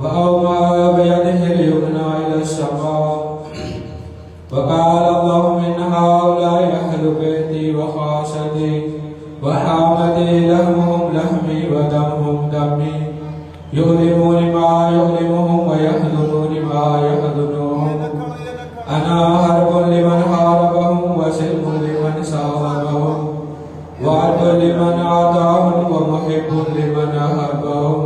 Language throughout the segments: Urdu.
وأومأ بيده اليمنى إلى السماء وقال اللهم إن هؤلاء أهل بيتي وخاصتي وحامتي لحمهم لحمي ودمهم دمي يؤلمون ما يؤلمهم ويحزنون ما يحزنهم أنا حرب لمن حاربهم وسلم لمن سالمهم وعد لمن عاداهم ومحب لمن أحبهم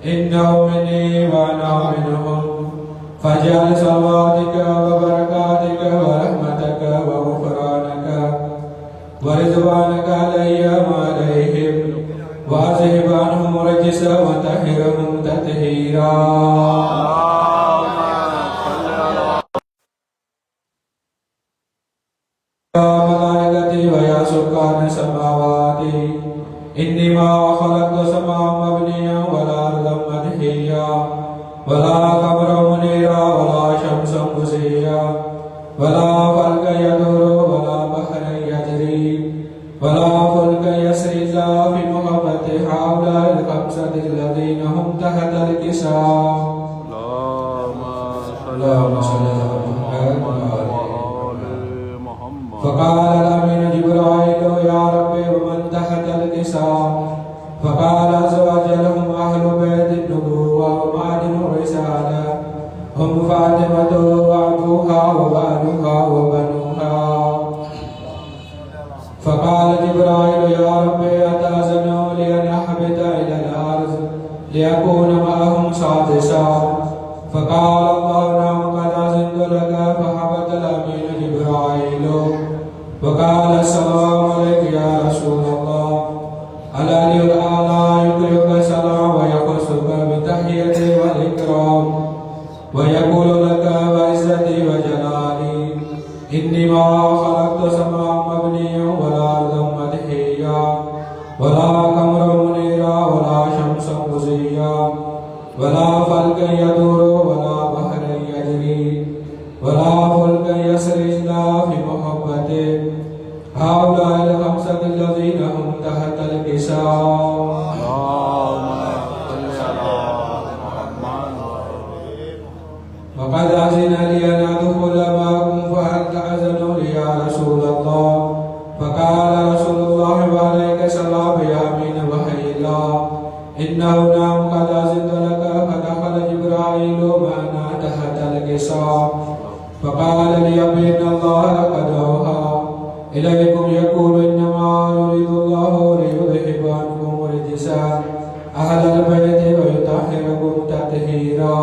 إنهم مني وأنا منهم فاجعل صلواتك وبركاتك ورحمتك وغفرانك ورضوانك علي وعليهم وأذهب عنهم الرجس وطهرهم تطهيرا. ملائكتي ويا سكان السماوات إني ما خلقت سماء مبنيا ولا أرضا مدحيا ولا قمرا منيرا ولا شمسا مسيا ولا فلك يدور ولا بحر يجري ولا فلك يسري إلا في محبة هؤلاء الخمسة الذين هم تحت الكساء. اللهم صل على محمد. فقال الأمين جبرائيل يا ربي ومن تحت الكساء؟ فقال عز وجل هم أهل بيت النبوة ومعدن الرسالة هم فاطمة وأبوها وبنوها وبنوها. فقال جبرائيل يا ربي أتأذن لي أن أهبط إلى الأرض ليكون معهم سادسا؟ فقال الله نعم قد أذنت لك. فهبط الأمين جبرائيل وقال السلام عليك يا رسول الله. العلي الأعلى يقرئك السلام ويخصك بالتحية والإكرام ويقول لك بعزتي وجلالي إني ما خلقت سماء مبنيا ولا أرضا مدحيا ولا قمرا منيرا ولا شمسا مزيا ولا فلكا يدور ولا بحر يجري ولا فلكا يسري إلا في محبته هؤلاء الخمسة الذين هم تحت الكساء. وقد أذن لي أن أدخل معكم فهل تأذن لي يا رسول الله؟ فقال رسول الله وعليك السلام يا أمين وحي الله إنه نعم قد أذنت لك. فدخل جبرائيل معنا تحت الكساء فقال لي بإن الله لقد أوحى إليكم يقول إنما يريد الله ليذهب عنكم الرجس أهل البيت ويطهركم تطهيرا.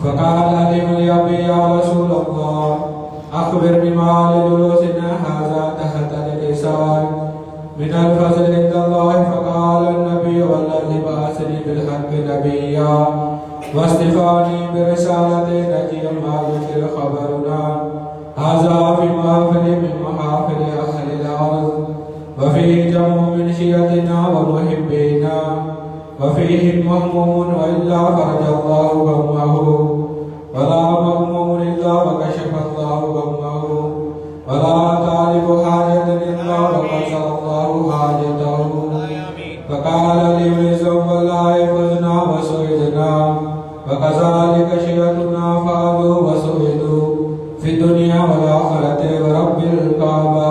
فقال لي أبي يا رسول الله أخبرني ما لجلوسنا هذا تحت الكساء من الفضل عند الله. فقال النبي والذي بعثني بالحق نبيا واصطفاني برسالة نجيا ما ذكر خبرنا هذا في محفل من محافل أهل الأرض وفيه جمع من شيعتنا ومحبينا وفيهم مهموم وإلا فرج الله غمه ولا مهموم إلا وكشف الله غمه ولا طالب حاجة إلا وقضى الله حاجته. فقال لي وزم والله فزنا وسعدنا وكذلك شيعتنا فعلوا وسعدوا في الدنيا والآخرة ورب الكعبة.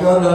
14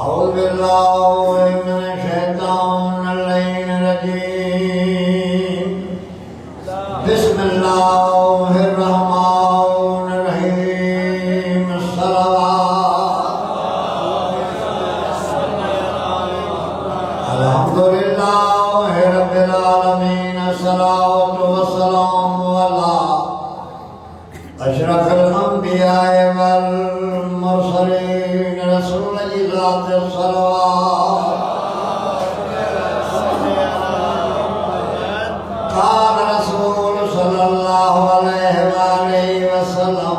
أعوذ بالله من الشيطان الرجيم بسم الله الرحمن الرحيم الحمد لله رب العالمين الصلاة والسلام على أشرف الأنبياء والمرسلين رسول ذات الصلوات قال رسول صلى الله عليه وآله وسلم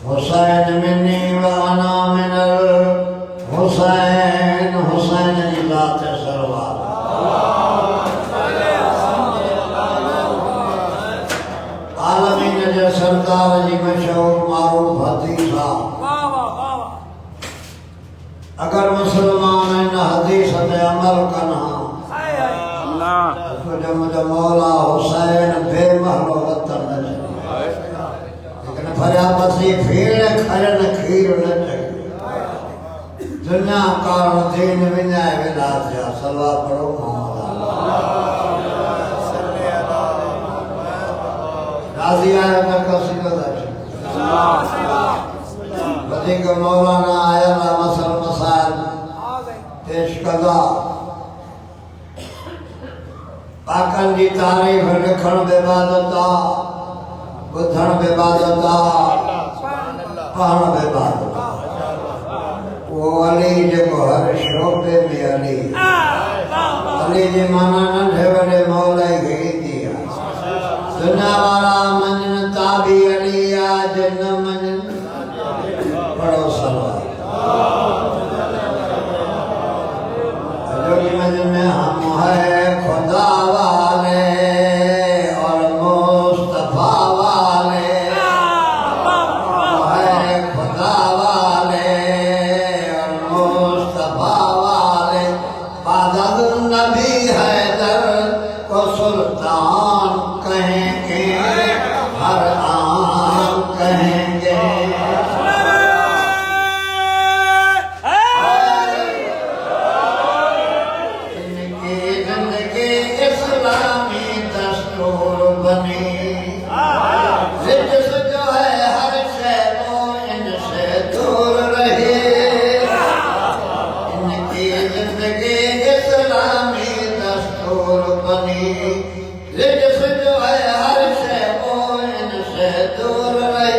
حسين مني وأنا من الحسين حسين ذات الصلوات عالمین جو سردار جی مشہور معروف حدیث اگر مسلمان ان حدیث تے عمل کنا تو جو مجھے مولا حسین بے محلو وطن نہ چاہیے لیکن فریابتی پھیڑ کھرن کھیر نہ چاہیے دنیا کارن دین ونجائے ولاد جا صلوات پڑھو محمد راضی آئے میں قصیدہ داشت بدیگ مولانا آیا مسل مسائل پیش کدا پاکن دی تعریف لکھن بے بادتا بدھن بے بادتا پہن بے بادتا وہ علی جب ہر شعبے میں علی جی مانا ننھے بڑے مولا گئی دیا دنیا والا منجن تابی علی آجن منجن پڑھو صلوات جو کی منجن میں ہم ہے خدا والے اور مصطفیٰ والے ہم ہے خدا والے اور مصطفیٰ والے بعد نبی حیدر کو سلطان کہیں گے ہر آن کہیں گے ان کی زندگی اسلامی دستور بنی رجس جو ہے ہر شے وہ ان سے دور رہے ان کی زندگی اسلامی دستور بنی رجس جو ہے ہر شے وہ ان سے دور رہے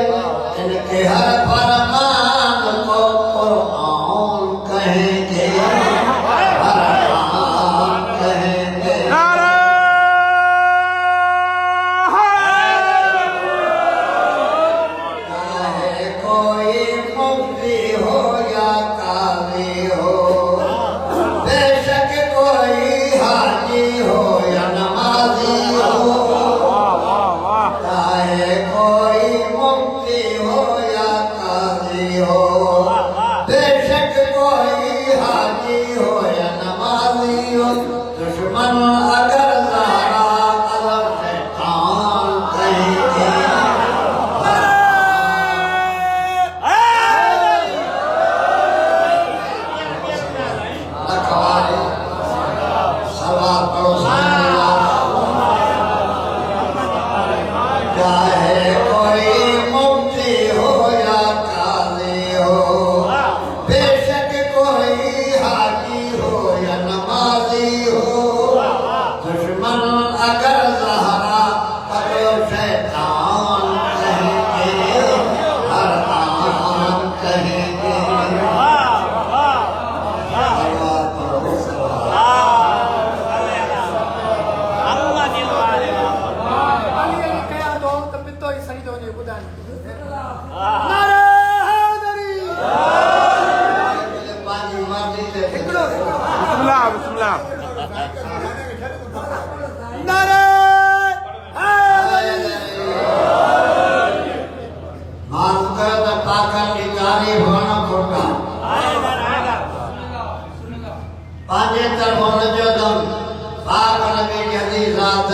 ان کے ہر فرمان کو قرآن کہیں گے قرآن کہیں گے چاہے کوئی مفتی ہو یا قاضی ہو بے شک کوئی حاجی ہو یا نمازی ہو چاہے کوئی مفتی ہو یا قاضی ہو بے شک کوئی حاجی ہو یا نمازی ہو دشمن اگر زہرا قلم شیطان کہیں گے لکھوائے صلوات پڑھو سبحان اللہ چاہے کوئی مفتی ہو یا قاضی ہو بے شک کوئی حاجی ہو یا نمازی ہو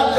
8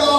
4